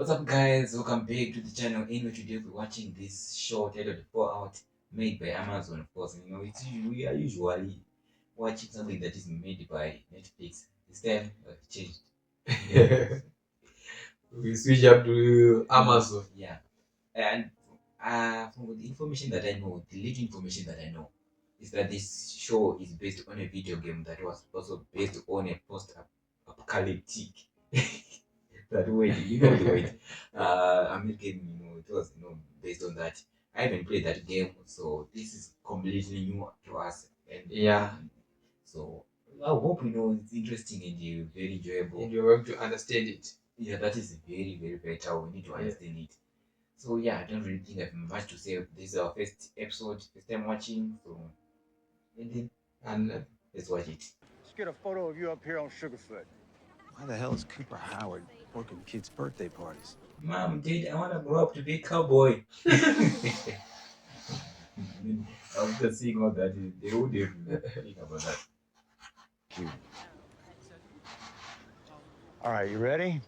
What's up, guys? Welcome back to the channel. In which today we're watching this show titled Fallout, made by Amazon, of course. We are usually watching something that is made by Netflix. This time we've changed. We switch up to Amazon. Yeah, and from the information that I know, the little information that I know, is that this show is based on a video game that was also based on a post-apocalyptic. That way, the way American, it was, based on that. I haven't played that game, so this is completely new to us. And Yeah. So I hope it's interesting and very enjoyable. And you're going to understand it. Yeah, that is very, very vital. We need to understand it. So yeah, I don't really think I have much to say. This is our first episode, first time watching. So let's watch it. Let's get a photo of you up here on Sugarfoot. Why the hell is Cooper Howard working kids' birthday parties? Mom, Dad, I want to grow up to be a cowboy. After seeing all that, they would think about that. All right, you ready?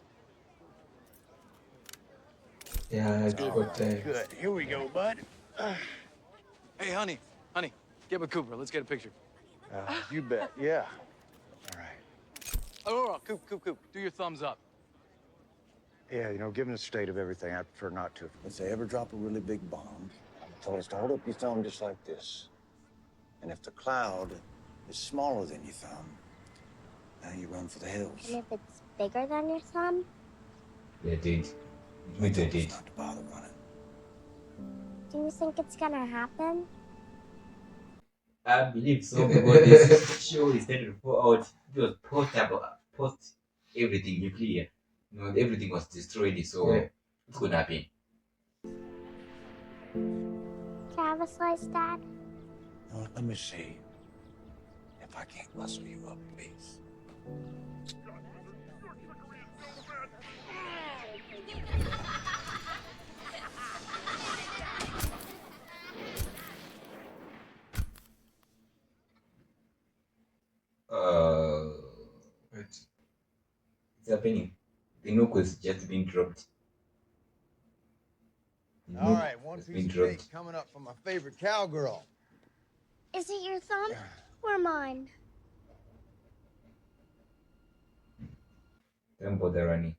Yeah, it's got time. Good. Here we go, bud. Hey, honey, get with Cooper. Let's get a picture. You bet. Yeah. All right. Oh, Coop, do your thumbs up. Yeah, given the state of everything, I prefer not to. If they ever drop a really big bomb, tell us to hold up your thumb just like this. And if the cloud is smaller than your thumb, now you run for the hills. And if it's bigger than your thumb? They did. We did it. Not to bother running. Do you think it's gonna happen? I believe so because this show is started out. It was post everything nuclear. Everything was destroyed, so it's gonna happen. Can I have a slice, Dad? Let me see if I can't muscle you up, please. It's happening. The nuke was just being dropped. All right, one has piece been of dropped. cake coming up from my favorite cowgirl. Is it your thumb or mine? Don't bother running.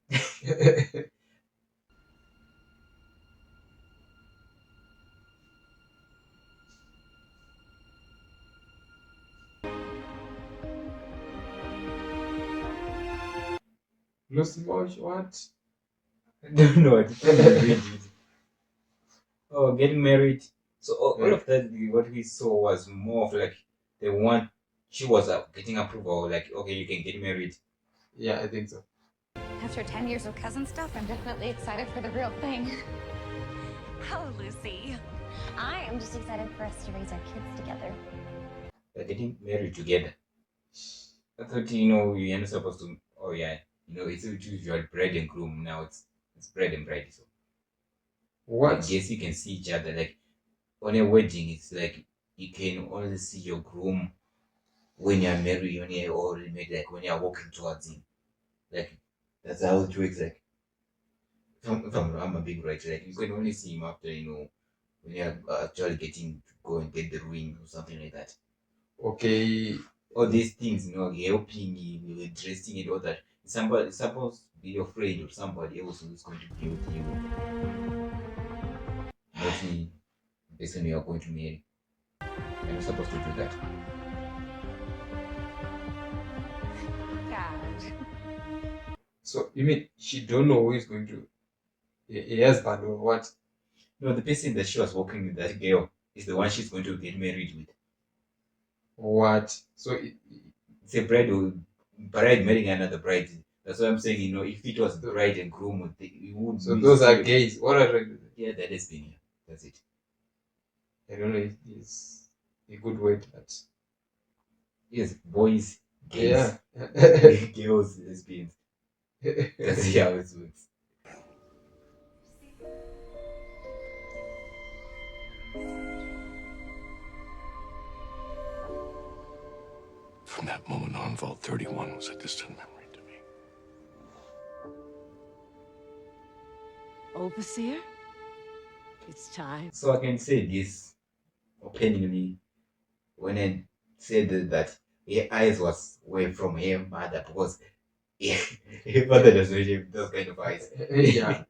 Lucy Mosh, what? I don't know. I didn't read it. Oh, getting married. So all of that, what we saw was more of like they want. She was getting approval, like, okay, you can get married. Yeah, I think so. After 10 years of cousin stuff, I'm definitely excited for the real thing. Oh, Lucy. I am just excited for us to raise our kids together. They're getting married together. I thought, you're not supposed to. Oh yeah, it's usual bride and groom. Now it's bride and bride. So What? I guess you can see each other. Like on a wedding, it's like you can only see your groom when you're married, when you're already married, like when you're walking towards him. Like that's how it works. Like if I'm a big right, like you can only see him after when you're actually getting to go and get the ring or something like that. Okay. All these things, helping you, dressing and all that. It's supposed to be your friend or somebody else who's going to be with you. Not the person you are going to marry. You're not supposed to do that. Dad. So you mean she don't know who is going to a husband or what? No, the person that she was working with, that girl, is the one she's going to get married with. What? So It's a bride marrying another bride. That's why I'm saying, if it was bride and groom, you would. so those are gays. What are they? Yeah, that is been. Yeah. That's it. I don't know if it's a good word, but Yes, boys, gays, yeah. girls, lesbians. That's how it works. From that moment on, Vault 31 was a distant memory to me. Overseer, it's time. So I can say this openly when I said that her eyes were from her mother because her father does not have those kind of eyes. Yeah.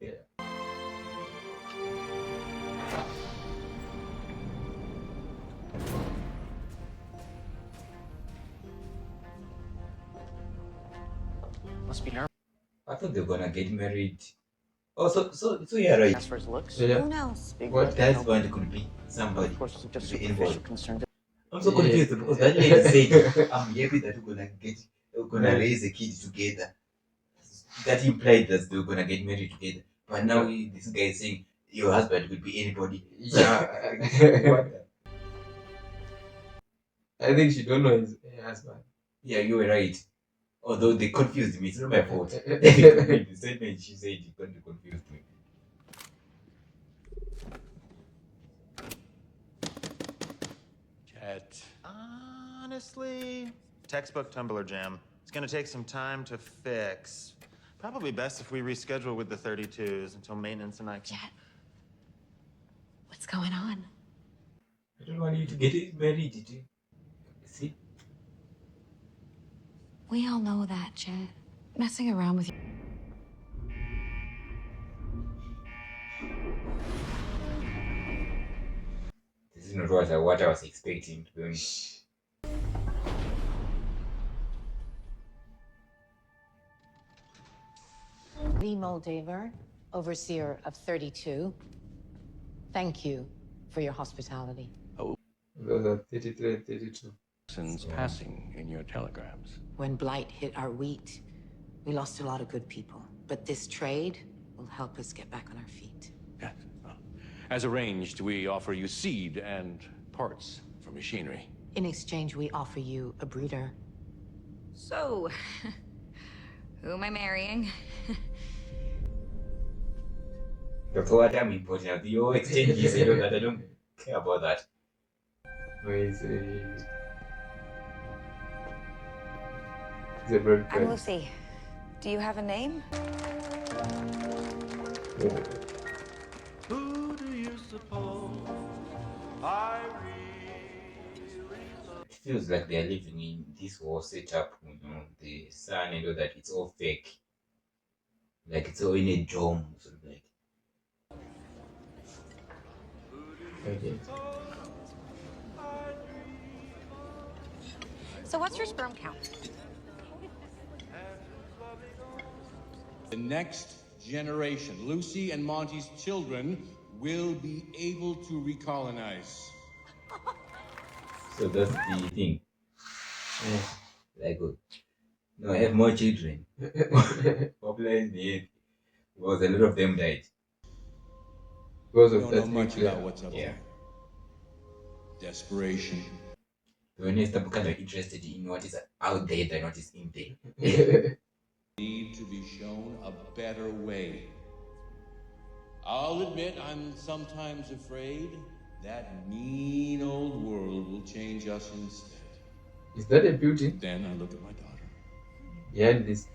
Must be nervous. I thought they were gonna get married. Oh, so you're right. As for his looks. Yeah. Who knows? Big What? red, That no husband beard. could be But somebody. of course, it's just Could be superficial anybody. concern. I'm so Yeah. confused because that lady said, "I'm happy that we're gonna Yeah. raise a kid together." That implied that they were gonna get married together. But now this guy is saying your husband could be anybody. Yeah. What the- I think she don't know his husband. Yeah, you were right. Although they confused me, it's not my fault. The statement she said it confused me. Jet. Honestly, textbook tumbler jam. It's gonna take some time to fix. Probably best if we reschedule with the 32s until maintenance and I can. Jet. What's going on? I don't want you to get married, did you? See? We all know that, Jet. Messing around with you. This is not what I was expecting, to be honest. Lee Moldaver, overseer of 32. Thank you for your hospitality. Those are 33 and 32. Since passing in your telegrams. When blight hit our wheat, we lost a lot of good people. But this trade will help us get back on our feet. Yes. Well, as arranged, we offer you seed and parts for machinery. In exchange, we offer you a breeder. So, who am I marrying? That's what I'm important. The exchanges, you know that I don't care about that. Where is the bird? I'm Lucy. Do you have a name? Who do you suppose I It feels like they're living in this whole setup, you know, the sun and all that, it's all fake. Like it's all in a dome, sort of like. Okay. So what's your sperm count? The next generation, Lucy and Monty's children, will be able to recolonize. So that's the thing. Like, no, I have more children. Population the earth. Because a lot of them died. Because We of don't that know much nuclear. about what's up Yeah. there. Desperation. When you start kind of interested in what is out there than what is in there. Need to be shown a better way. I'll admit I'm sometimes afraid that mean old world will change us instead. Is that a building? Then I look at my daughter. Behind this.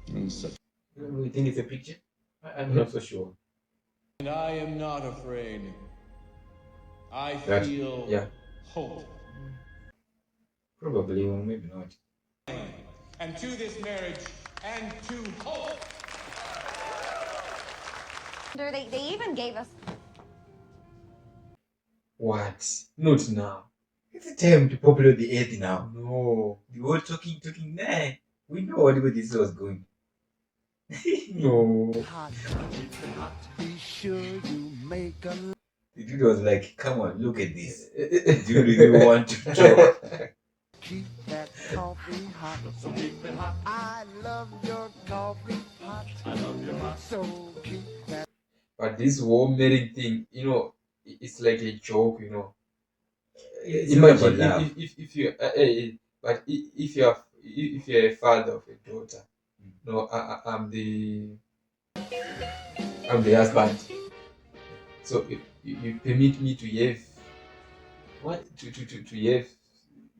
And such. You think it's a picture? I'm not so sure. And I am not afraid. I That- feel yeah. hope. Probably, or maybe not. And to this marriage and to hope. They even gave us. What? Not now. It's the time to populate the earth now. No. The whole talking, nah. We know what way this was going. No. Be sure you make a The dude was like, come on, look at this. Do you really want to talk? keep that coffee hot. So keep it hot. I love your coffee hot. I love your hot. So keep that. But this whole marrying thing, you know, it's like a joke, you know. It's not about Imagine love. if you but if you're a father of a daughter, no, I'm the husband. So if you permit me to have to have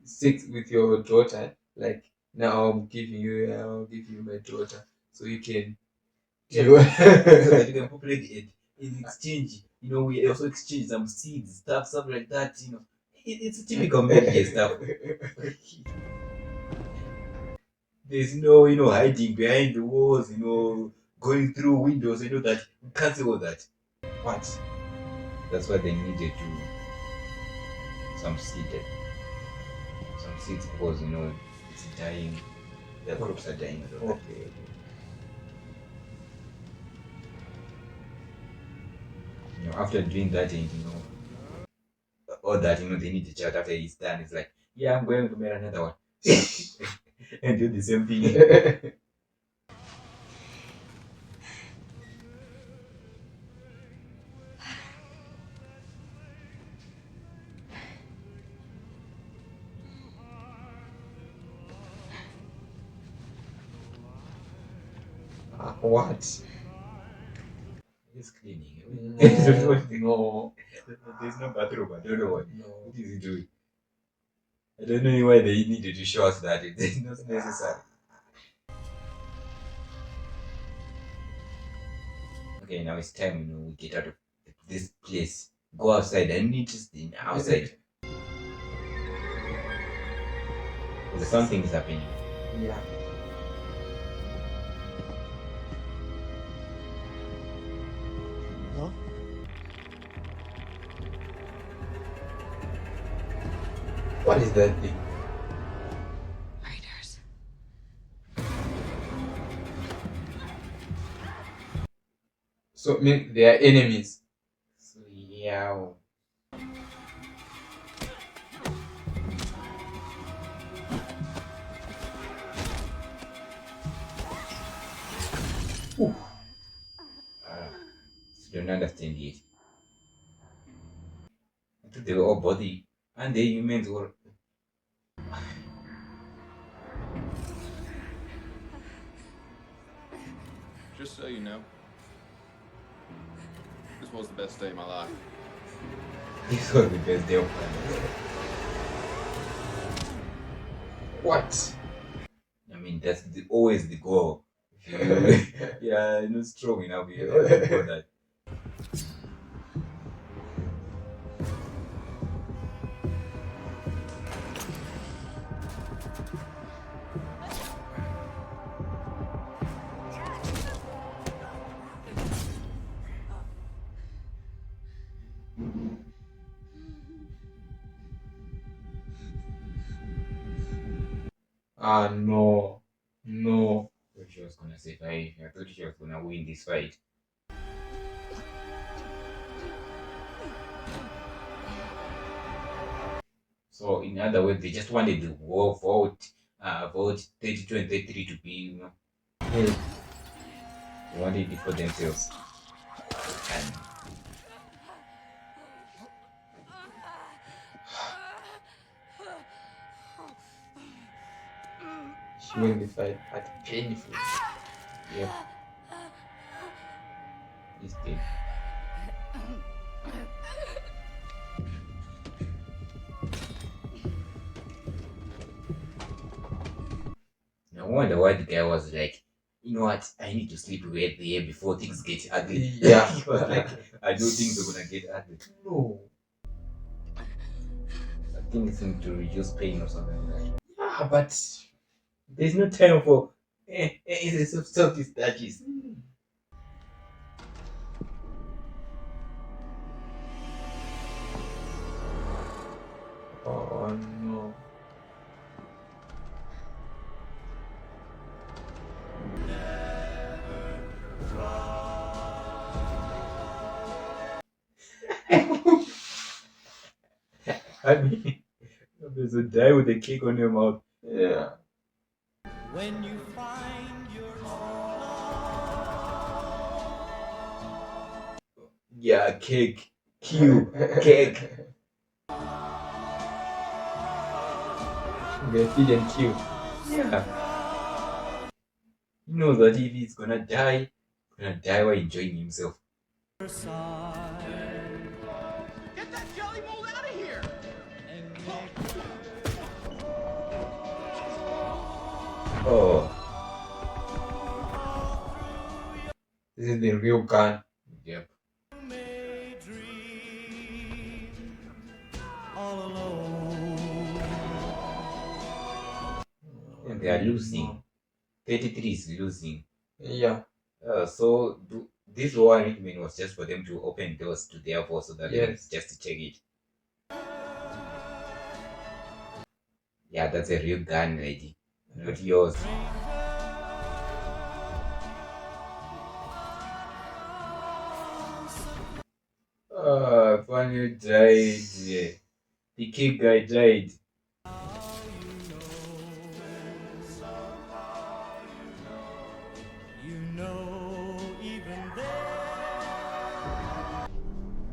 sex with your daughter, like now I'll give you my daughter, so you can so that you can populate the earth. In exchange, we also exchange some seeds, stuff like that. It's a typical marriage stuff. There's no, hiding behind the walls, going through windows, that we can't see all that. What? That's why they needed some seeds because it's dying. The crops are dying. Okay. After doing that, and all that, they need the child after he's done. It's like, yeah, I'm going to marry another one and do the same thing. What? He's cleaning. No. There's no bathroom. I don't know what. No. What is he doing? I don't know why they needed to show us that. It's not necessary. Okay, now it's time, we get out of this place. Go outside. I'm interested in outside. Something is happening. Yeah. Huh? What is that thing? Raiders. So, they are enemies. So, yeah. Don't understand yet. I thought they were all body and the humans were. Just so you know, this was the best day of my life. This was the best day of my life. What? I mean, that's always the goal. Yeah, not strong enough. You have to go that. No. No. I thought she was gonna survive. I thought she was gonna win this fight. So, in other words, they just wanted the vote 32 and 33 to be, they wanted it for themselves. And She won the fight, but painful. yep, it's dead. I wonder why the guy was like, you know what, I need to sleep right there before things get ugly. Yeah. He was like, I know things are gonna get ugly. No. I think it's to reduce pain or something like that. Yeah, but There's no time for it's a selfish touches. oh no. I mean, there's a die with a cake on your mouth. Yeah. When you find your Yeah, cake. Q. Cake. They feed and kill. Yeah. He knows that if he's gonna die while enjoying himself. Get that jelly mold out of here! Oh. This is the real gun. Yep. And they are losing. 33 is losing. Yeah. So this war arrangement was just for them to open doors to their force so that they can Yes. just take it. Yeah, that's a real gun, lady. Not yours. Funny died. The kid guy died.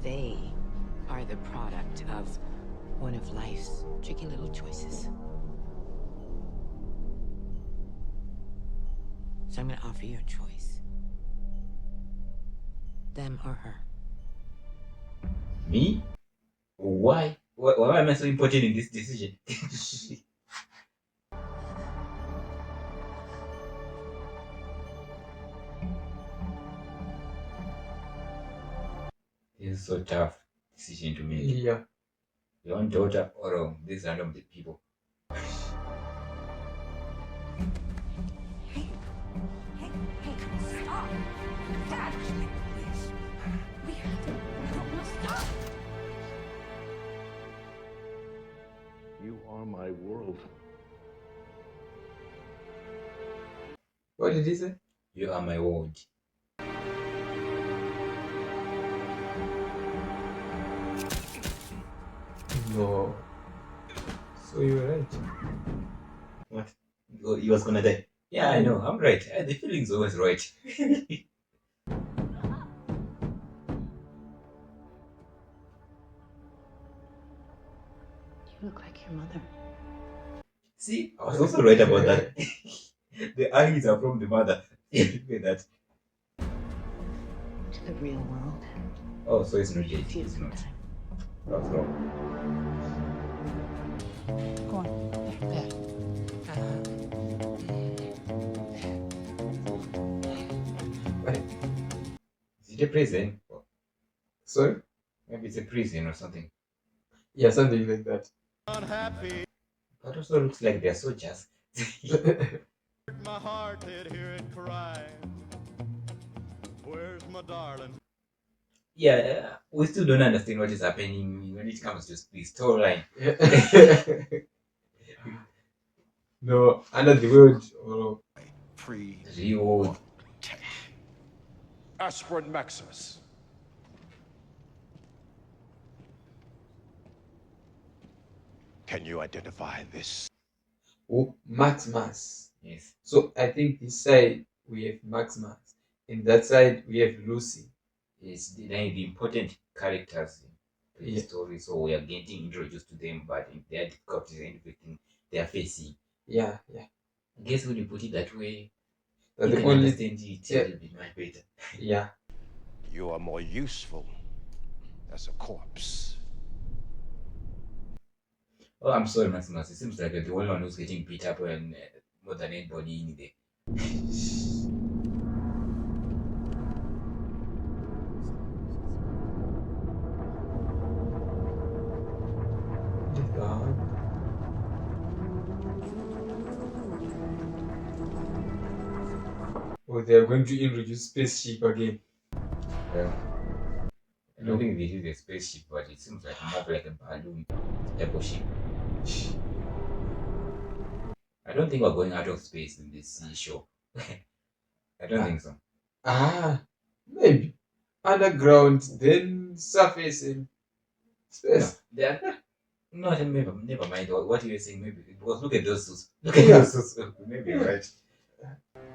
They are the product of one of life's tricky little choices. So I'm gonna offer you a choice. Them or her. Me? Why? Why am I so important in this decision? This is so tough decision to make. Yeah. Your own daughter or these random people. Hey, stop! Dad! Please. We don't want to stop! You are my world. What did he say? You are my world. No. So you're right. What? He was gonna die. Yeah, I know. I'm right. The feeling's always right. You look like your mother. See, I was also right about that. The eyes are from the mother. Look at that. To the real world. Oh, so it's not yet. It's not. That's wrong. Go on. There. Is it a prison? Sorry? Maybe it's a prison or something. Yeah, something like that. Unhappy. But also looks like they're soldiers. My heart did hear it cry. Where's my darling? Yeah, we still don't understand what is happening when it comes to the storyline. No, under the world or Real. Aspirin Maximus. Can you identify this? oh, Maximus. Yes. So I think this side we have Maximus. In that side we have Lucy. It's the important characters in the Yeah. story, so we are getting introduced to them, but in their difficulties and everything they are facing. Yeah. I guess when you put it that way, That's you the can only understand it a little bit much better. Yeah. You are more useful as a corpse. Oh, I'm sorry, Maximus. It seems like you're the only one who's getting beat up and more than anybody in there. Oh, they are going to introduce spaceship again. Well, I don't think this is a spaceship, but it seems like more like a balloon type of ship. I don't think we're going out of space in this show. I don't think so. Maybe underground, then surface in space. No, never mind. What you were saying, maybe because look at those suits. Look at those suits. Maybe you're right.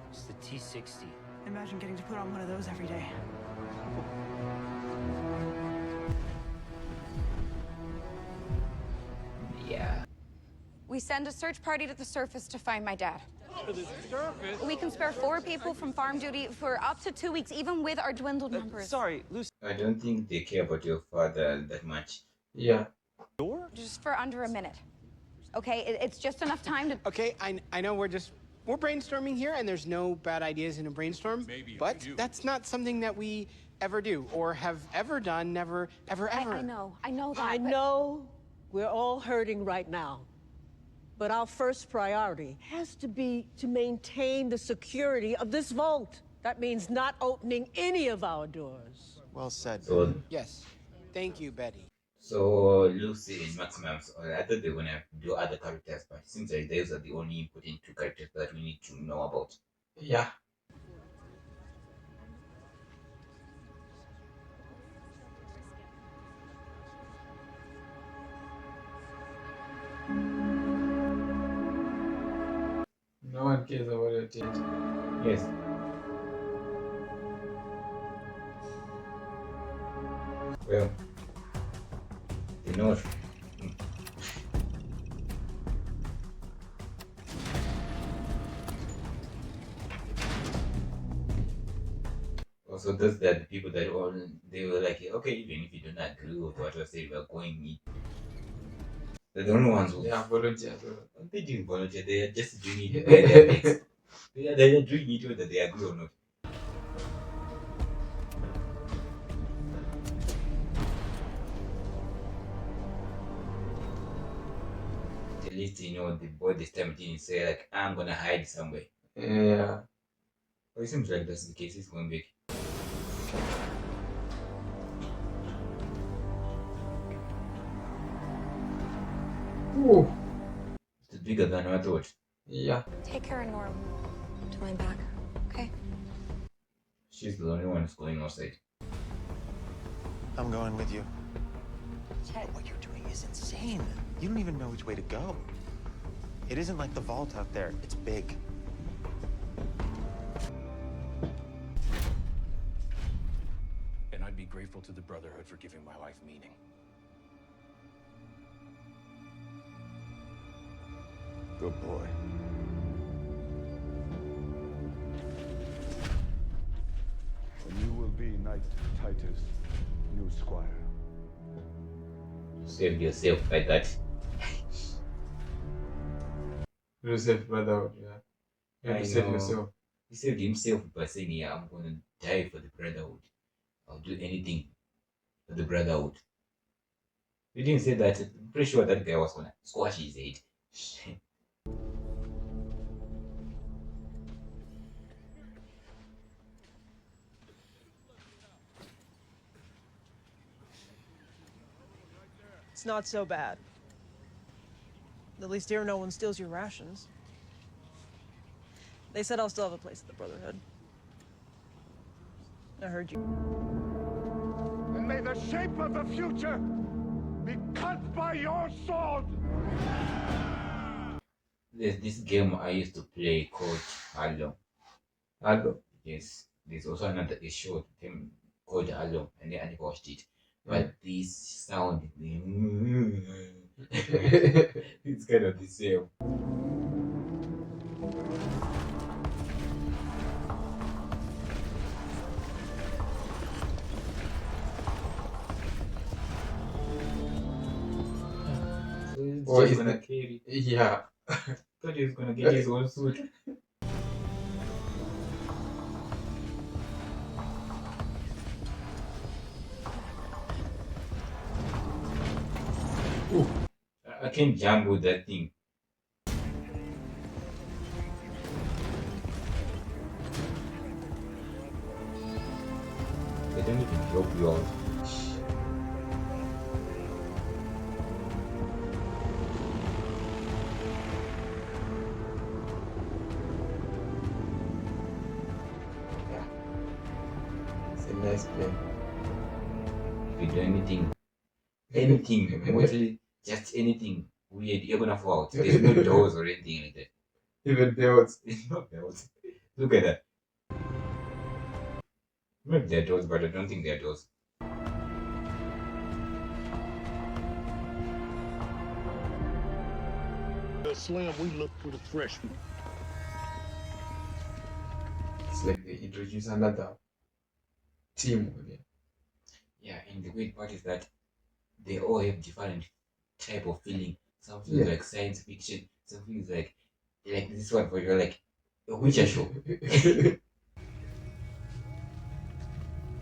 It's the T-60. Imagine getting to put on one of those every day. Yeah. We send a search party to the surface to find my dad. We can spare 4 people from farm duty for up to 2 weeks, even with our dwindled numbers. Sorry, Lucy. I don't think they care about your father that much. Yeah. Just for under a minute. Okay, it's just enough time to... Okay, I know we're just we're brainstorming here, and there's no bad ideas in a brainstorm. But that's not something that we ever do or have ever done. Never, ever, ever. I know that. I know we're all hurting right now. But our first priority has to be to maintain the security of this vault. That means not opening any of our doors. Well said. So, Yes. Thank you, Betty. so Lucy and Maximum, I thought they were gonna do other characters, but it seems like those are the only important two characters that we need to know about. Yeah. No one cares about your change. Yes. Well, they know. Also, those that the people that all they were like, okay, even if you don't agree with what I said, we're going in. They're the only ones who volunteer. They didn't volunteer, they are just doing it by their mates. They are doing it whether they agree or not. At least the boy this time didn't say like I'm gonna hide somewhere. Yeah. Well, it seems like that's the case. He's going back. Ooh. It's bigger than I thought. Yeah. Take care of Norm till I'm back, okay? She's the only one who's going outside. I'm going with you. Chet. What you're doing is insane. You don't even know which way to go. It isn't like the vault out there. It's big. And I'd be grateful to the Brotherhood for giving my life meaning. Good boy. And you will be Knight Titus, new squire. Saved yourself by that. You saved Brotherhood, yeah. You have to save yourself. He saved himself by saying, yeah, I'm gonna die for the Brotherhood. I'll do anything for the Brotherhood. He didn't say that. I'm pretty sure that guy was gonna squash his head. It's not so bad. At least here no one steals your rations. They said I'll still have a place at the Brotherhood. I heard you. And may the shape of the future be cut by your sword! There's this game I used to play called Halo. Halo? Yes. There's also another show called Halo, and I never watched it. But this sound, it's kind of the same. So he's gonna carry. Yeah. Thought he was gonna get his own suit. Ooh. I can't jump with that thing. They don't even drop you out. It's a nice plane. If you do anything, mostly just anything weird, you're gonna fall out. There's no doors or anything like that. Even belts. It's not belts. Look at that. Maybe they're doors, but I don't think they're doors. Slam, we look for the freshman. It's like they introduce another team again. Yeah, and the weird part is that they all have different type of feeling. Some feels like science fiction, some feels like this one where you're like, A Witcher show.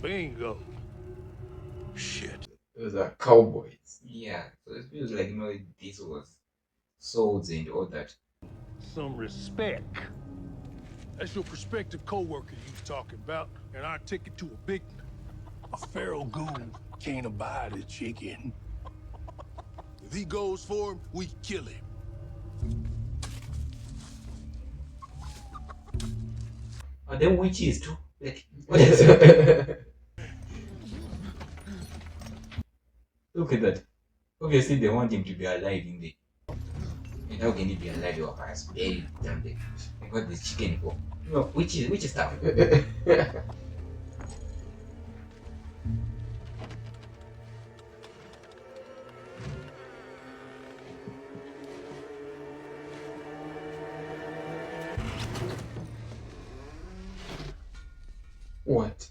Bingo. Shit. Those are cowboys. Yeah, so it feels like this was swords and all that. Some respect. That's your prospective co-worker you talking about, and I take it to a big one. A feral goon can't abide a chicken. If he goes for him, we kill him. Are there witches too? Like, what is it? Look at that. Obviously, they want him to be alive in there. And how can he be alive if I was buried down there? Like, what is chicken for? No, which stuff? What?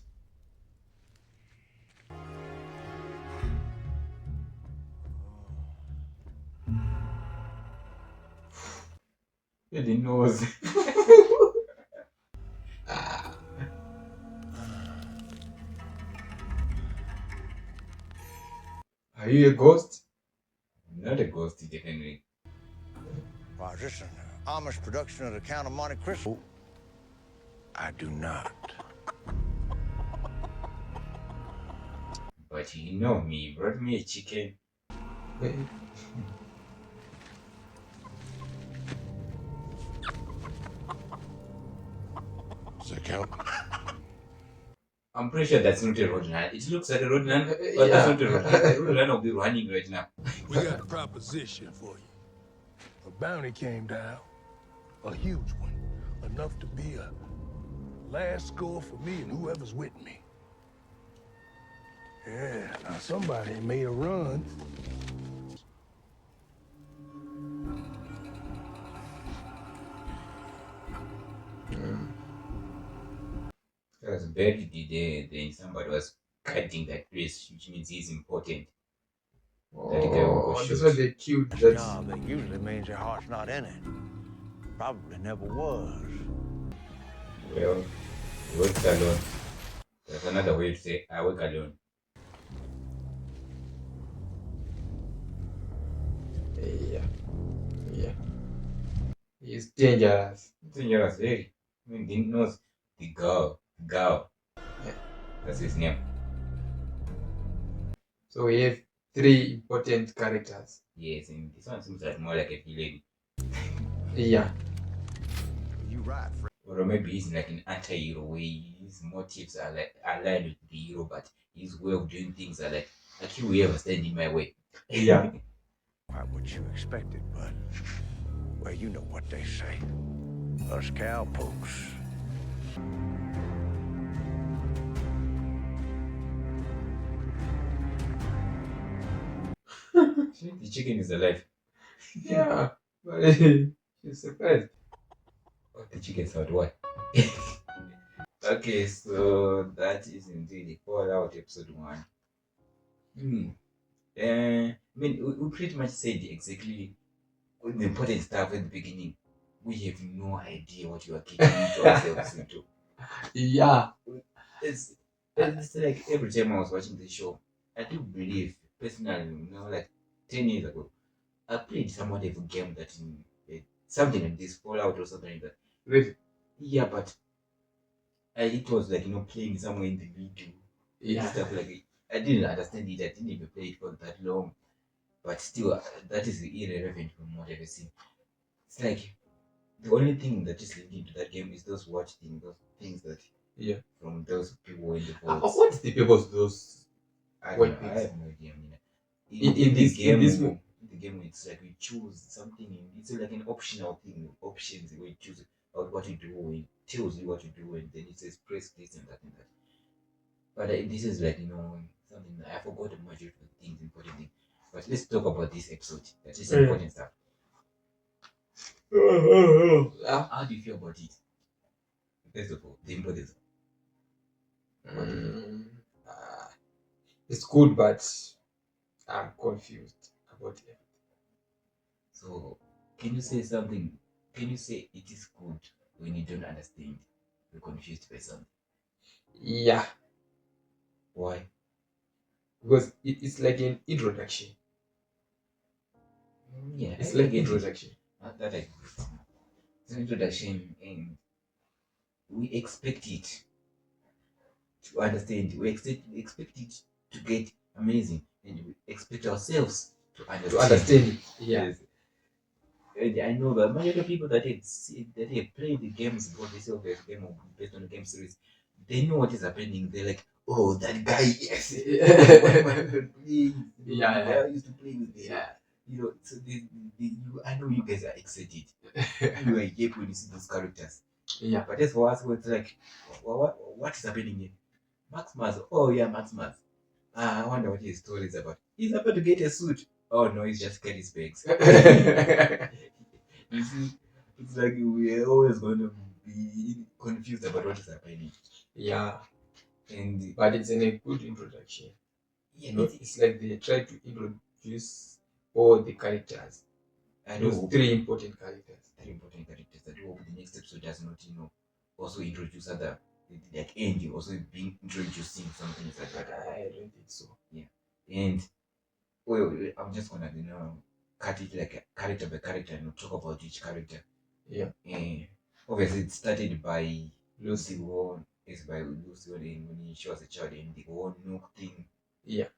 The nose. Are you a ghost? Not a ghost, definitely. Is this an Amish production of the Count of Monte Cristo? I do not. But you know me, you brought me a chicken. Does that count? I'm pretty sure that's not a roadrunner. It looks like a roadrunner, but Yeah. that's not a roadrunner. The roadrunner will be running right now. We got a proposition for you. A bounty came down, a huge one, enough to be a last score for me and whoever's with me. Yeah, now somebody made a run. It was buried there, then somebody was cutting that place, which means he's important. That guy Oh, was that's shot. why they killed A that. job that usually means your heart's not in it. Probably never was. Well, he works alone. That's another way to say I work alone. Yeah. He's dangerous. Dangerous, very. I mean, didn't know the girl. Yeah. That's his name. So we have 3 important characters. Yes, and this one seems like more like a villain. Yeah. You right, Fred. Or maybe he's like an anti-hero where his motives are like aligned with the hero, but his way of doing things are like whoever stand in my way. Yeah. Quite what you expected, but well, you know what they say. Us cowpokes. The chicken is alive. Yeah. But she's surprised. Oh, the chicken's out. What? Okay, so that is indeed Fallout episode 1. I mean, we pretty much said exactly the important stuff at the beginning. We have no idea what you are getting into ourselves into. Yeah. It's like every time I was watching the show, I do believe, personally, like 10 years ago, I played somewhat of a game that something like this, Fallout or something like that. Really? Yeah, but it was like, playing somewhere in the middle. Yeah. Stuff like it. I didn't understand it. I didn't even play it for that long. But still, that is irrelevant from what I've seen. It's like the only thing that is linking to that game is those watching, those things that from those people in the vaults. What's the purpose of those I white have things? no idea. I mean, In this game, the game, it's like we choose something. It's like an optional thing. Options we choose about what you do. It tells you what you do, and then it says press this and that and that. But this is like something that I forgot the majority of the things, important things. But let's talk about this episode. That is important stuff. How do you feel about it? First of all, the important stuff. It's good, but I'm confused about it. So, can you say something? Can you say it is good when you don't understand, you're confused by something. Yeah. Why? Because it's like an introduction. Yeah, It's I like get it. introduction. That I it's an introduction, and we expect it to understand. We expect it to get amazing, and we expect ourselves to understand it. Yeah. Yes. And I know that many other people that have played the games, brought this over game based on the game series, they know what is happening. They're like, oh, that guy, yes, what my friend plays. Yeah. I used to play with them. Yeah. You know, so I know you guys are excited. You are hyped when you see those characters. Yeah. But as for us, it's like, what is happening here? Max Mars. Oh yeah, Max Mars. I wonder what his story is about. He's about to get a suit. Oh no, he's just getting specs. You see, it's like we're always going to be confused about what is happening. Yeah. And but it's in a good introduction. Yeah, you know, it's like they try to introduce all the characters. I Those know. three important characters. Three important characters that hope the next episode does not, also introduce other, like Andy also being introducing something like that. I don't think so. Yeah. And well, I'm just gonna cut it like a character by character and talk about each character. Yeah. Obviously it started by Lucy. the whole by Lucy when she was a child, and the whole Nook thing. Yeah.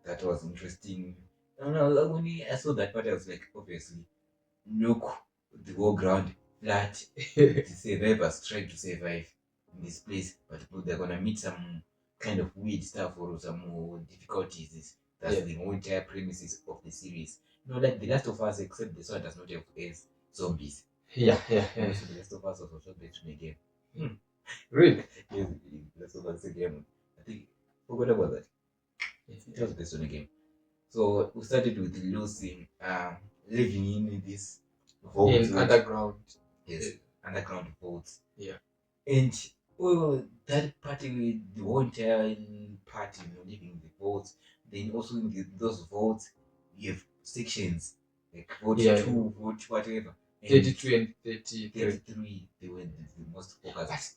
That was interesting. When I saw that part, I was like, obviously, Nook, the whole ground flat. The survivors trying to survive in this place, but they're gonna meet some kind of weird stuff or some more difficulties. That's the whole entire premises of the series. Like The Last of Us, except this one does not have as zombies. Yeah. So The Last of Us was also based on a game. Really? Yes, The Last of Us is a game. I think forgot about that. It was based on a game. So we started with Lucy living in this vault. In underground. Yes, underground vaults. Yeah. And that party, the whole entire party, living in the vaults. Then also in those vaults, you have sections like vault 2, vault whatever. 32 and 33. 33, they were the most focused.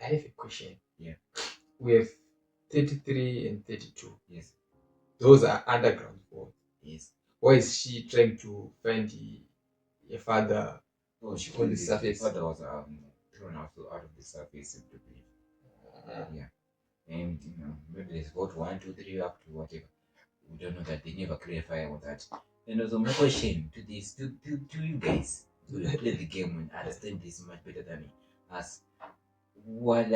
I have a question. Yeah. We have 33 and 32. Yes. Those are underground vaults. Yes. Why is she trying to find your father on the surface? The father was thrown out of the surface, I believe. Yeah. And maybe there's vault 1, 2, 3 up to whatever. We don't know that. They never clarify all that. And also my question to this to you guys who play the game and understand this much better than us. What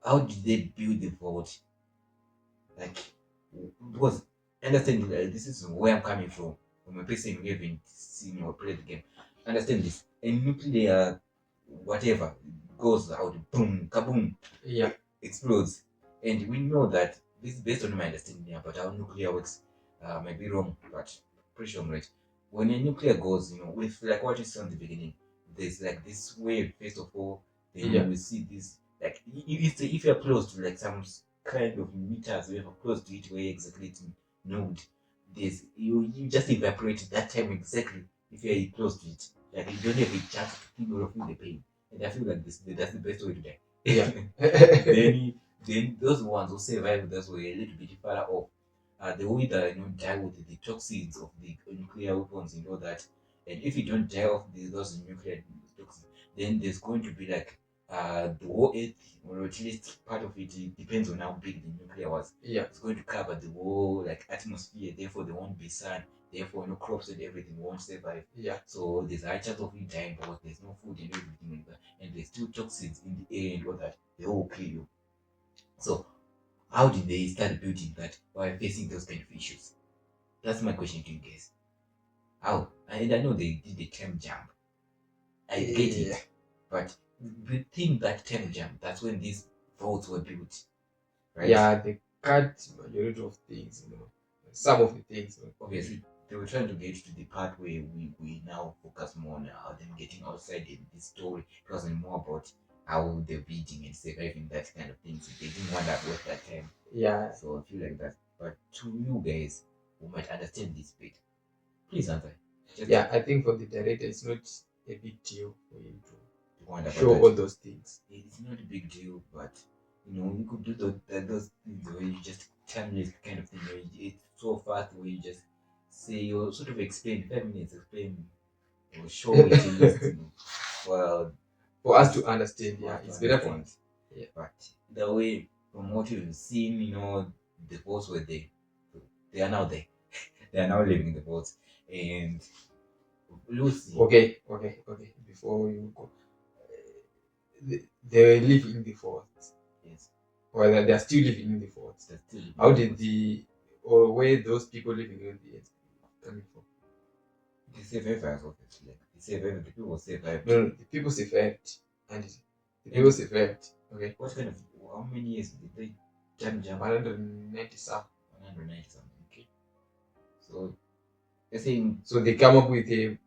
how did they build the vault? Because understand this is where I'm coming from a person who haven't seen or played the game. Understand this. A nuclear whatever goes out, boom, kaboom, explodes. And we know that this is based on my understanding about how nuclear works. Might be wrong, but pretty sure I'm right. When a nuclear goes, with like what you saw in the beginning, there's like this wave first of all, then you will see this like if you're close to like some kind of meters, we are close to it where exactly it's node. There's you just evaporate that time exactly if you're close to it. Like you don't have a chance to feel the pain. And I feel like that's the best way to die. Yeah. then those ones who survive those were a little bit further off. They will either die with the toxins of the nuclear weapons, that. And if you don't die of those nuclear toxins, then there's going to be like the whole earth, or at least part of it depends on how big the nuclear was. Yeah. It's going to cover the whole atmosphere, therefore there won't be sun, therefore no crops and everything won't survive. Yeah. So there's a high chance of you dying because there's no food and everything like that. And there's still toxins in the air and all that. They will kill you. So how did they start building that while facing those kind of issues? That's my question to you guys. How? And I know they did the time jump. I get it. But within that time jump, that's when these vaults were built. Right? Yeah, they cut majority of things, Some of the things. Obviously, they were trying to get to the part where we now focus more on them getting outside the story. It wasn't more about how they're beating and surviving that kind of things. They didn't want that work that time. Yeah. So I feel like that. But to you guys who might understand this bit, please answer. I think for the director, it's not a big deal for him to wonder show about all that. those things. It's not a big deal, but you could do those things where you just timeless kind of thing. Where it's so fast where you just say you sort of explain 5 minutes, explain or show it at least. Well, for us to understand, for yeah, us to it's better for understand. us. Yeah. But the way from what you've seen, the boats were there. They are now there. They are now living in the boats. And Lucy. Okay. Before you go, they live in the forts. Yes. Or they are still living in the forts. They're still living How in the did or where those people living in the coming from? They survived, obviously. The people survived. No, the people survived. And the people survived. Okay. What kind of, how many years did they jump? 190 something. 190 something. Okay. So, you're saying. So they come up with a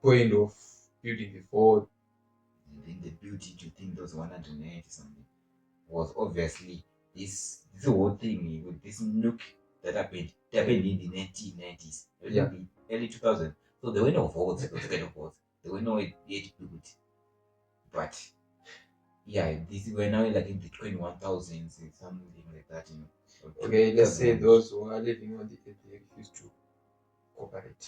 point of building the fort. Then the beauty to think those 190 something was obviously this whole thing with this nuke that happened. It happened in the 1990s. Yeah. Early 2000s. So there were no votes, those kind of votes. There were no yet built. But yeah, this we're now like in the 21,000s, something like that, Okay, let's say those who are living on the earth, they refuse to cooperate.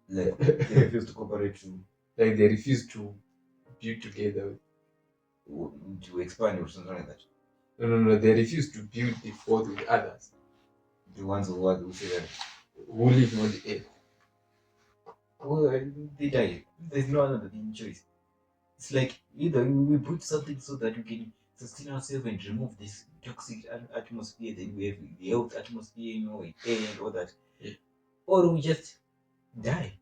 Like they refuse to cooperate to. Like they refuse to build together. To expand or something like that. No, they refuse to build the fort with others. The ones who say that. Who live on the earth. Well, they die. There's no other choice. It's like either we put something so that we can sustain ourselves and remove this toxic atmosphere, then we have the health atmosphere, air and all that. Yeah. Or we just die.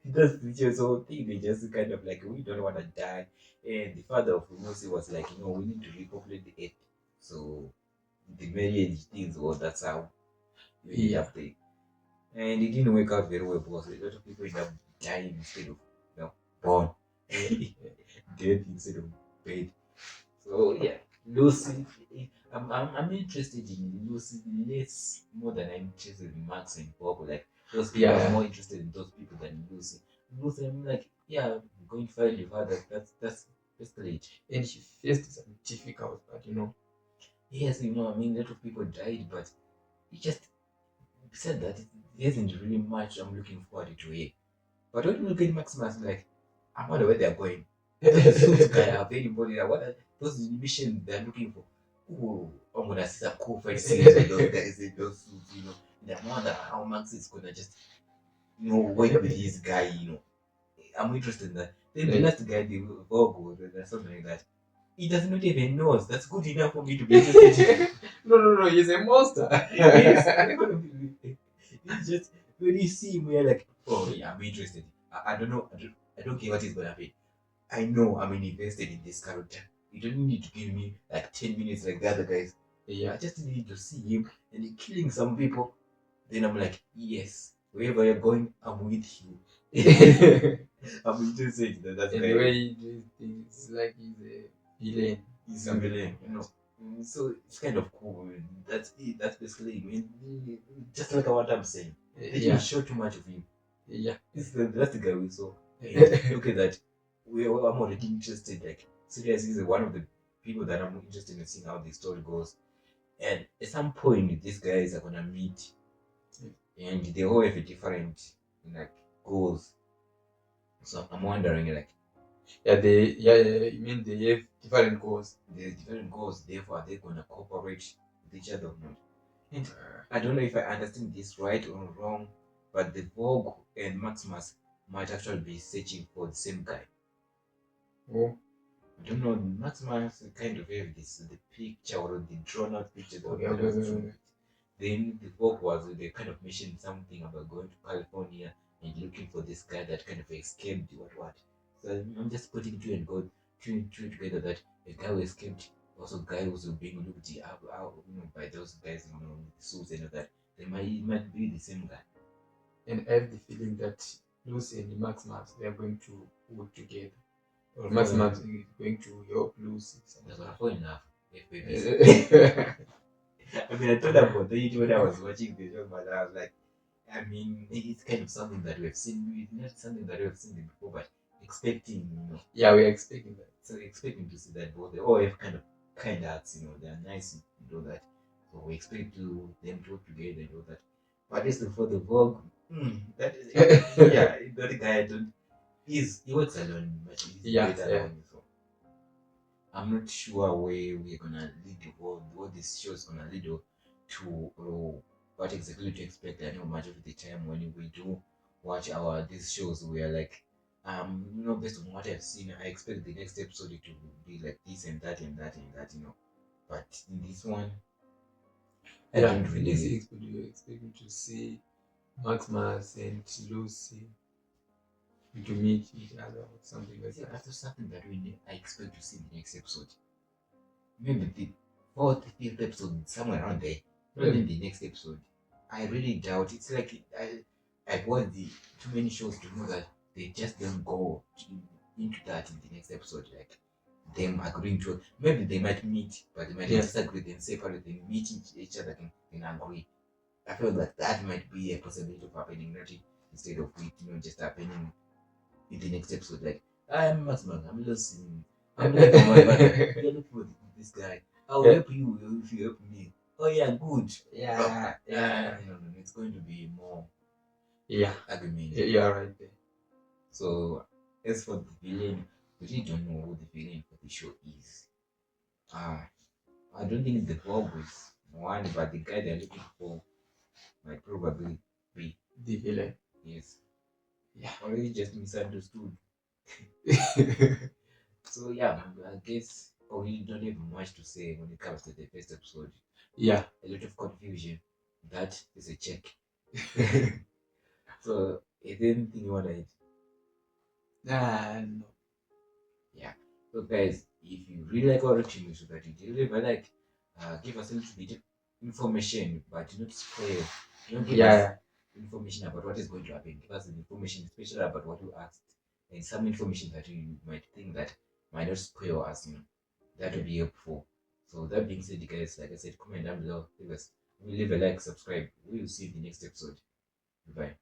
That's the whole thing. They just kind of like, we don't want to die. And the father of Lucy was like, we need to repopulate the earth. So the marriage things, that's how we end up there. And it didn't work out very well because a lot of people end up dying instead of born. Dead instead of bed. So yeah, Lucy. I'm interested in Lucy less more than I'm interested in Max and Bob. Like those people are more interested in those people than Lucy. Lucy, I'm like, I'm going to find your father. That's great. And she faced some difficult, but Yes, a lot of people died, but it just said that there isn't really much I'm looking forward to here. But when you look at Maximus, I'm like, I wonder where they're going. Those suits guy are very important. What are those missions they're looking for? Oh, I'm gonna see some cool fight scenes with those guys in those suits, And I wonder how Max is gonna just, work with his guy, I'm interested in that. Then the last guy, the Vogue or something like that, he does not even know. That's good enough for me to be interested. No, he's a monster. It's just when you see him, we're like, oh yeah, I'm interested. I don't know. I don't care what is gonna happen. I know I'm invested in this character. You don't need to give me like 10 minutes like the other guys. I just need to see him and he's killing some people. Then I'm like, yes, wherever you're going, I'm with you. I'm interested in that guy. And the way he does things, like he's a villain. He's a villain, So it's kind of cool. That's it. That's basically just like what I'm saying. They didn't show too much of him. Yeah. That's the guy we saw. Look at that. I'm already interested. Like, seriously, he's one of the people that I'm interested in seeing how the story goes. And at some point, these guys are gonna meet, and they all have a different goals. So I'm wondering, like, you mean they have different goals? They have different goals. Therefore, are they gonna cooperate with each other or not? And I don't know if I understand this right or wrong, but the Vogue and Maximus might actually be searching for the same guy. Oh. I don't know. Maximus kind of have the picture or the drawn out picture. Then the Vogue they kind of mentioned something about going to California and looking for this guy that kind of escaped what. So I'm just putting two together that a guy who escaped, also a guy who's being looked up by those guys in the suits and all that. It might be the same guy. And I have the feeling that Lucy and Maximus, they are going to work together. Or Maximus is going to help Lucy. They're gonna fall in love. I mean, I thought about it when I was watching the show, but I was like, I mean, it's kind of something that we have seen. Not something that we have seen before, but expecting, Yeah, we're expecting that. So expecting to see that both they all have kind hearts, they're nice, that. So we expect them to work together and all that. But as for the Vogue, that is yeah, that guy he works alone, but he's great alone. So I'm not sure where we're gonna lead the world, what this show is gonna lead to, or what exactly to expect. I know much of the time when we do watch these shows, we are like, based on what I've seen, I expect the next episode to be like this and that and that and that, But in this one, I don't really expect to see Maximus and Lucy to meet each other or something like that. That's something that I expect to see in the next episode. Maybe the fourth, fifth episode, somewhere around there. Not in the next episode. I really doubt. It's like I've watched too many shows to know that they just don't go into that in the next episode. Like them agreeing to, maybe they might meet, but they might disagree, then separate, then meet each other, then agree. I feel like that might be a possibility of happening, not instead of it, just happening in the next episode. Like, I'm Maximus, I'm listening. I'm like, oh my god, you're looking for this guy. I'll help you if you help me. Oh yeah, good. Yeah. No, it's going to be more argument. You're right there. So as for the villain, we really don't know who the villain for the show is. I don't think the Bob is one, but the guy they're looking for might probably be the villain. Yes. Yeah. Or he just misunderstood. So yeah, I guess we don't have much to say when it comes to the first episode. Yeah. A lot of confusion. That is a check. So is there anything you wanna add? No. Yeah. So guys, if you really like our reaction so that you really like, give us a little bit of information, but not spoil. Don't give us information about what is going to happen. Give us information, especially about what you asked, and some information that you might think that might not spoil us. That will be helpful. So that being said, guys, like I said, comment down below. Leave a like, subscribe. We will see you in the next episode. Goodbye.